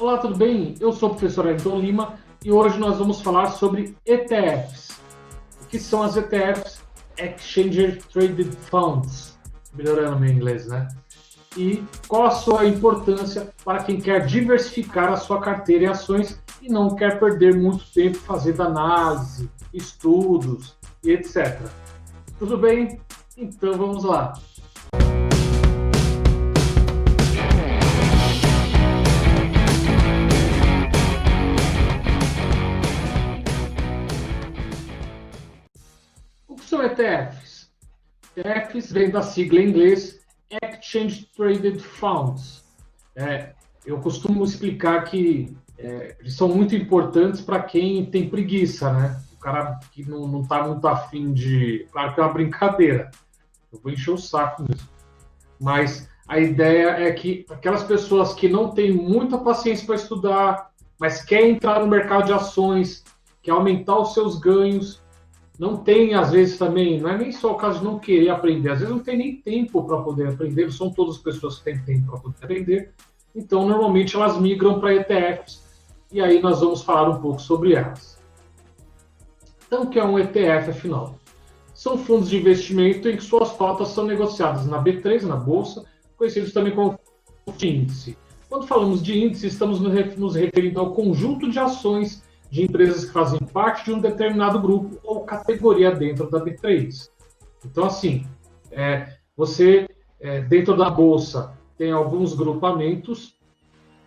Olá, tudo bem? Eu sou o professor Ayrton Lima e hoje nós vamos falar sobre ETFs. O que são as ETFs? Exchange Traded Funds, melhorando meu inglês, né? E qual a sua importância para quem quer diversificar a sua carteira em ações e não quer perder muito tempo fazendo análise, estudos e etc. Tudo bem? Então vamos lá. O que são ETFs? ETFs vem da sigla em inglês Exchange Traded Funds. Eu costumo explicar que eles são muito importantes para quem tem preguiça, né? O cara que não está muito afim de... Claro que é uma brincadeira, eu vou encher o saco mesmo. Mas a ideia é que aquelas pessoas que não têm muita paciência para estudar, mas querem entrar no mercado de ações, quer aumentar os seus ganhos, não tem, às vezes, também, não é nem só o caso de não querer aprender, às vezes não tem nem tempo para poder aprender, não são todas as pessoas que têm tempo para poder aprender, então, normalmente, elas migram para ETFs, e aí nós vamos falar um pouco sobre elas. Então, o que é um ETF, afinal? São fundos de investimento em que suas cotas são negociadas na B3, na Bolsa, conhecidos também como índice. Quando falamos de índice, estamos nos referindo ao conjunto de ações de empresas que fazem parte de um determinado grupo ou categoria dentro da B3. Então, assim, dentro da Bolsa, tem alguns grupamentos,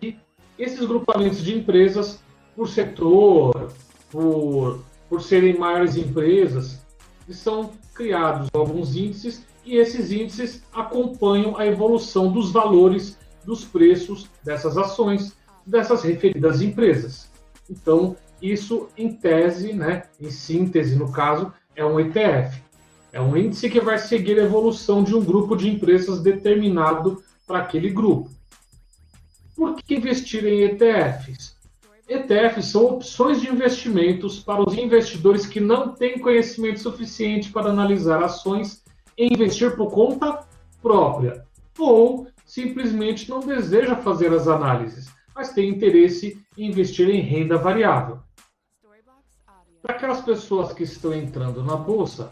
e esses grupamentos de empresas, por setor, por serem maiores empresas, são criados alguns índices, e esses índices acompanham a evolução dos valores dos preços dessas ações, dessas referidas empresas. Então, isso, em tese, né, em síntese, no caso, é um ETF. É um índice que vai seguir a evolução de um grupo de empresas determinado para aquele grupo. Por que investir em ETFs? ETFs são opções de investimentos para os investidores que não têm conhecimento suficiente para analisar ações e investir por conta própria, ou simplesmente não deseja fazer as análises, mas tem interesse em investir em renda variável. Para aquelas pessoas que estão entrando na Bolsa,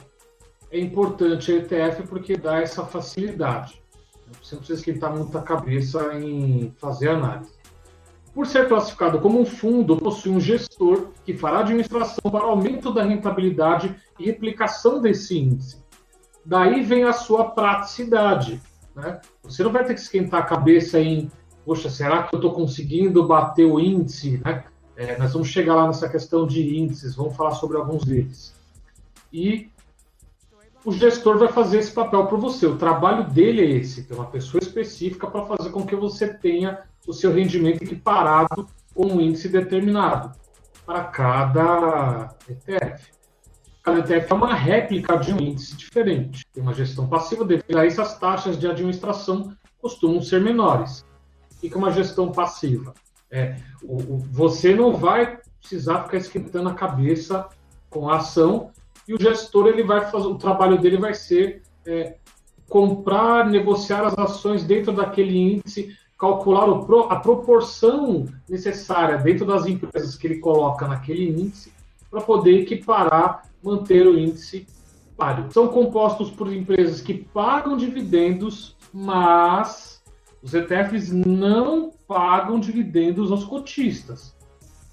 é importante a ETF porque dá essa facilidade. Você não precisa esquentar muita cabeça em fazer análise. Por ser classificado como um fundo, possui um gestor que fará administração para aumento da rentabilidade e replicação desse índice. Daí vem a sua praticidade, né? Você não vai ter que esquentar a cabeça em, poxa, será que eu estou conseguindo bater o índice, né? Nós vamos chegar lá nessa questão de índices, vamos falar sobre alguns deles. E o gestor vai fazer esse papel para você. O trabalho dele é esse, ter uma pessoa específica para fazer com que você tenha o seu rendimento equiparado com um índice determinado para cada ETF. Cada ETF é uma réplica de um índice diferente. Tem uma gestão passiva, devido a isso as taxas de administração costumam ser menores. O que é uma gestão passiva? Você não vai precisar ficar esquentando a cabeça com a ação, e o gestor, ele vai fazer, o trabalho dele vai ser comprar, negociar as ações dentro daquele índice, calcular a proporção necessária dentro das empresas que ele coloca naquele índice para poder equiparar, manter o índice páreo. São compostos por empresas que pagam dividendos, mas os ETFs não pagam dividendos aos cotistas.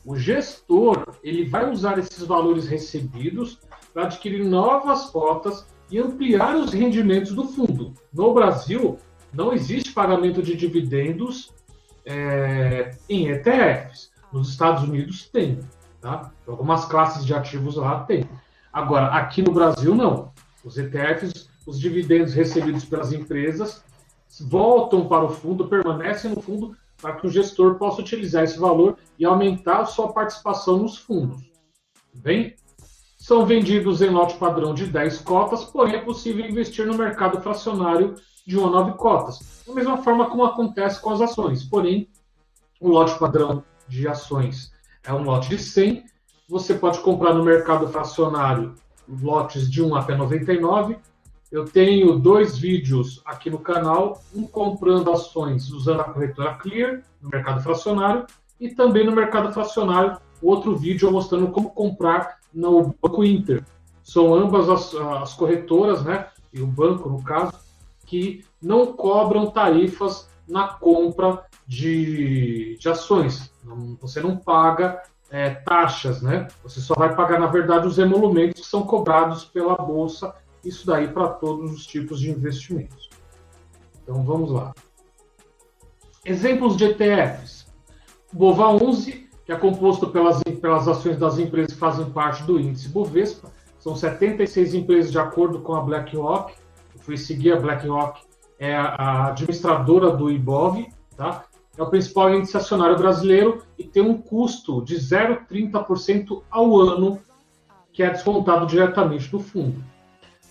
O gestor, ele vai usar esses valores recebidos para adquirir novas cotas e ampliar os rendimentos do fundo. No Brasil, não existe pagamento de dividendos em ETFs. Nos Estados Unidos tem, tá? Algumas classes de ativos lá tem. Agora, aqui no Brasil, não. Os ETFs, os dividendos recebidos pelas empresas voltam para o fundo, permanecem no fundo, para que o gestor possa utilizar esse valor e aumentar a sua participação nos fundos. Bem, são vendidos em lote padrão de 10 cotas, porém é possível investir no mercado fracionário de 1 a 9 cotas, da mesma forma como acontece com as ações. Porém, o lote padrão de ações é um lote de 100, você pode comprar no mercado fracionário lotes de 1 até 99. Eu tenho 2 vídeos aqui no canal, um comprando ações usando a corretora Clear, no mercado fracionário, e também no mercado fracionário, outro vídeo mostrando como comprar no Banco Inter. São ambas as corretoras, né, e o banco, no caso, que não cobram tarifas na compra de ações. Você não paga taxas, né? Você só vai pagar, na verdade, os emolumentos que são cobrados pela Bolsa, isso daí para todos os tipos de investimentos. Então, vamos lá. Exemplos de ETFs. O BOVA11, que é composto pelas ações das empresas que fazem parte do índice Bovespa. São 76 empresas de acordo com a BlackRock. Eu fui seguir a BlackRock, é a administradora do IBOV, tá? É o principal índice acionário brasileiro e tem um custo de 0,30% ao ano, que é descontado diretamente do fundo.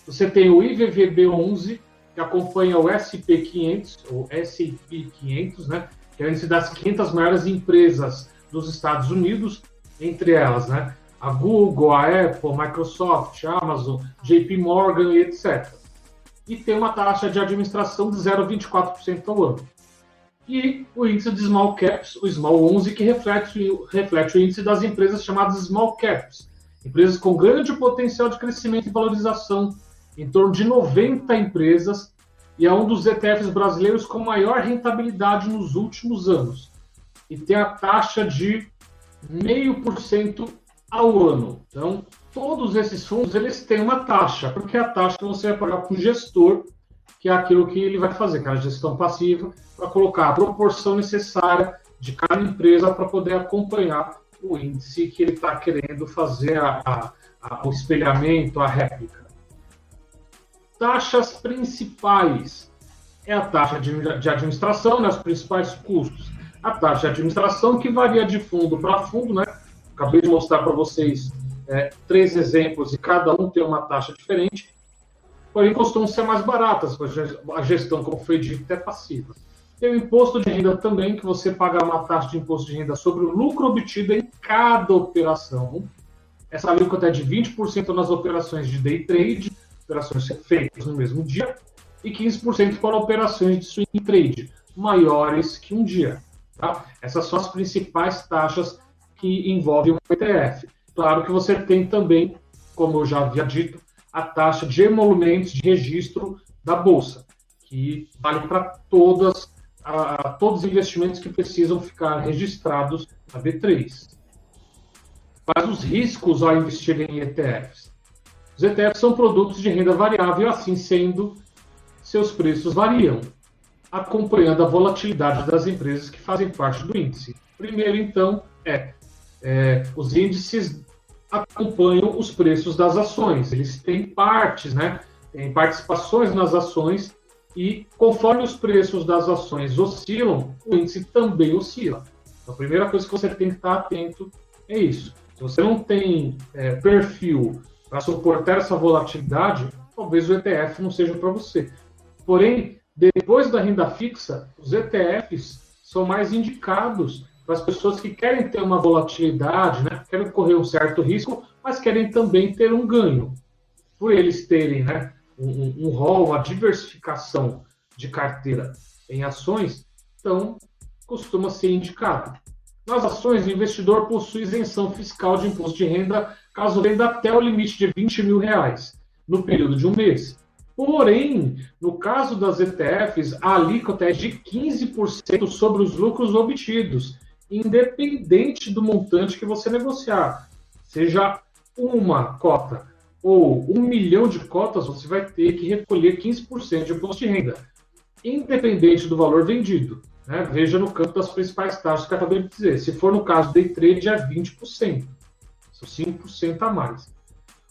Você tem o IVVB11, que acompanha o SP500, ou S&P 500, né? Que é o índice das 500 maiores empresas dos Estados Unidos, entre elas, né? A Google, a Apple, Microsoft, Amazon, JP Morgan e etc. E tem uma taxa de administração de 0,24% ao ano. E o índice de Small Caps, o Small 11, que reflete o índice das empresas chamadas Small Caps. Empresas com grande potencial de crescimento e valorização, em torno de 90 empresas, e é um dos ETFs brasileiros com maior rentabilidade nos últimos anos. E tem a taxa de 0,5% ao ano. Então, todos esses fundos eles têm uma taxa, porque é a taxa que você vai pagar para o gestor, que é aquilo que ele vai fazer, que é a gestão passiva, para colocar a proporção necessária de cada empresa para poder acompanhar o índice que ele está querendo fazer o espelhamento, a réplica. Taxas principais. É a taxa de administração, né, os principais custos. A taxa de administração que varia de fundo para fundo, né? Acabei de mostrar para vocês 3 exemplos e cada um tem uma taxa diferente, porém costumam ser mais baratas, pois a gestão, como foi dito, é passiva. Tem o imposto de renda também, que você paga uma taxa de imposto de renda sobre o lucro obtido em cada operação. Essa alíquota é de 20% nas operações de day trade, operações feitas no mesmo dia, e 15% para operações de swing trade, maiores que um dia. Tá? Essas são as principais taxas que envolvem o ETF. Claro que você tem também, como eu já havia dito, a taxa de emolumentos de registro da Bolsa, que vale para todos os investimentos que precisam ficar registrados na B3. Quais os riscos ao investir em ETFs? Os ETFs são produtos de renda variável, assim sendo, seus preços variam, acompanhando a volatilidade das empresas que fazem parte do índice. Primeiro, então, os índices acompanham os preços das ações. Eles têm partes, né? Tem participações nas ações e, conforme os preços das ações oscilam, o índice também oscila. Então, a primeira coisa que você tem que estar atento é isso. Se você não tem perfil para suportar essa volatilidade, talvez o ETF não seja para você. Porém, depois da renda fixa, os ETFs são mais indicados para as pessoas que querem ter uma volatilidade, né? Querem correr um certo risco, mas querem também ter um ganho. Por eles terem, né, um rol, uma diversificação de carteira em ações, então costuma ser indicado. Nas ações, o investidor possui isenção fiscal de imposto de renda caso venda até o limite de R$20 mil no período de um mês. Porém, no caso das ETFs, a alíquota é de 15% sobre os lucros obtidos, independente do montante que você negociar. Seja uma cota ou 1 milhão de cotas, você vai ter que recolher 15% de imposto de renda, independente do valor vendido. Né? Veja no campo das principais taxas que eu acabei de dizer. Se for no caso day trade, é 20%. São 5% a mais.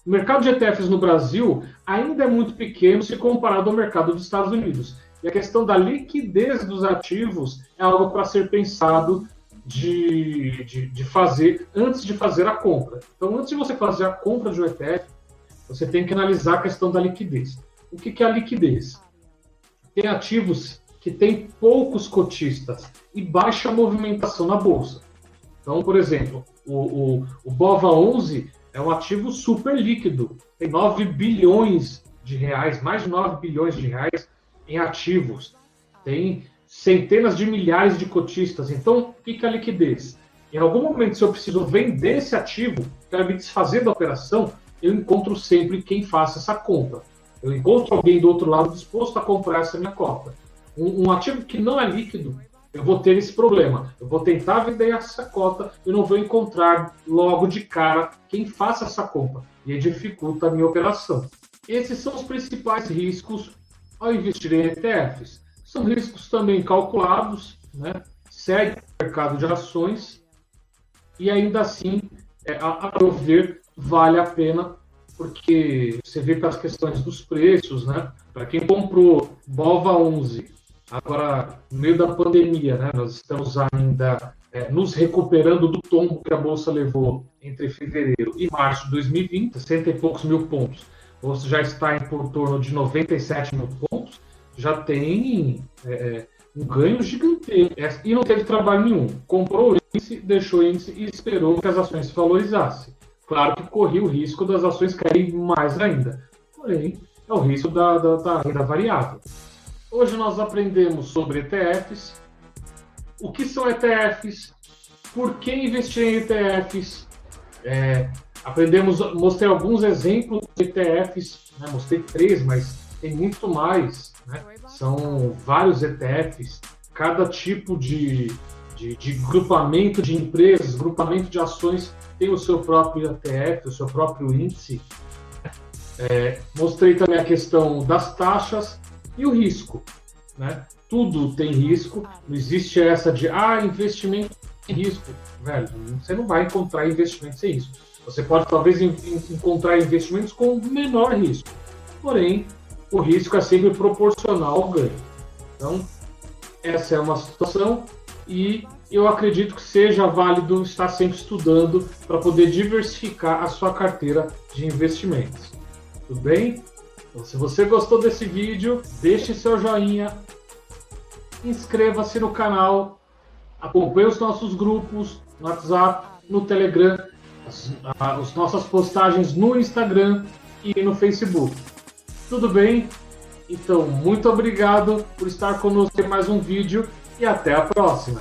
O mercado de ETFs no Brasil ainda é muito pequeno se comparado ao mercado dos Estados Unidos. E a questão da liquidez dos ativos é algo para ser pensado de fazer antes de fazer a compra. Então, antes de você fazer a compra de um ETF, você tem que analisar a questão da liquidez. O que é a liquidez? Tem ativos que têm poucos cotistas e baixa movimentação na bolsa. Então, por exemplo, o BOVA11 é um ativo super líquido, tem 9 bilhões de reais, mais de 9 bilhões de reais em ativos, tem centenas de milhares de cotistas. Então, o que é a liquidez? Em algum momento, se eu preciso vender esse ativo, quero me desfazer da operação, eu encontro sempre quem faça essa compra. Eu encontro alguém do outro lado disposto a comprar essa minha cota. Um ativo que não é líquido, eu vou ter esse problema. Eu vou tentar vender essa cota e não vou encontrar logo de cara quem faça essa compra. E aí dificulta a minha operação. Esses são os principais riscos ao investir em ETFs. São riscos também calculados, né? Segue o mercado de ações e ainda assim, a meu ver, vale a pena, porque você vê pelas questões dos preços, né? Para quem comprou BOVA11, agora no meio da pandemia, né? Nós estamos ainda nos recuperando do tombo que a Bolsa levou entre fevereiro e março de 2020, 60 e poucos mil pontos. Ou já está em por torno de 97 mil pontos, já tem um ganho gigantesco. E não teve trabalho nenhum. Comprou o índice, deixou o índice e esperou que as ações se valorizassem. Claro que corria o risco das ações caírem mais ainda. Porém, é o risco da renda variável. Hoje nós aprendemos sobre ETFs. O que são ETFs? Por que investir em ETFs? Mostrei alguns exemplos de ETFs, né? Mostrei 3, mas tem muito mais, né? São vários ETFs, cada tipo de grupamento de empresas, grupamento de ações tem o seu próprio ETF, o seu próprio índice. Mostrei também a questão das taxas e o risco, né? Tudo tem risco, não existe essa de investimento sem risco. Velho, você não vai encontrar investimento sem risco. Você pode talvez encontrar investimentos com menor risco, porém o risco é sempre proporcional ao ganho. Então, essa é uma situação e eu acredito que seja válido estar sempre estudando para poder diversificar a sua carteira de investimentos. Tudo bem? Então, se você gostou desse vídeo, deixe seu joinha, inscreva-se no canal, acompanhe os nossos grupos no WhatsApp, no Telegram, as nossas postagens no Instagram e no Facebook. Tudo bem? Então, muito obrigado por estar conosco em mais um vídeo e até a próxima!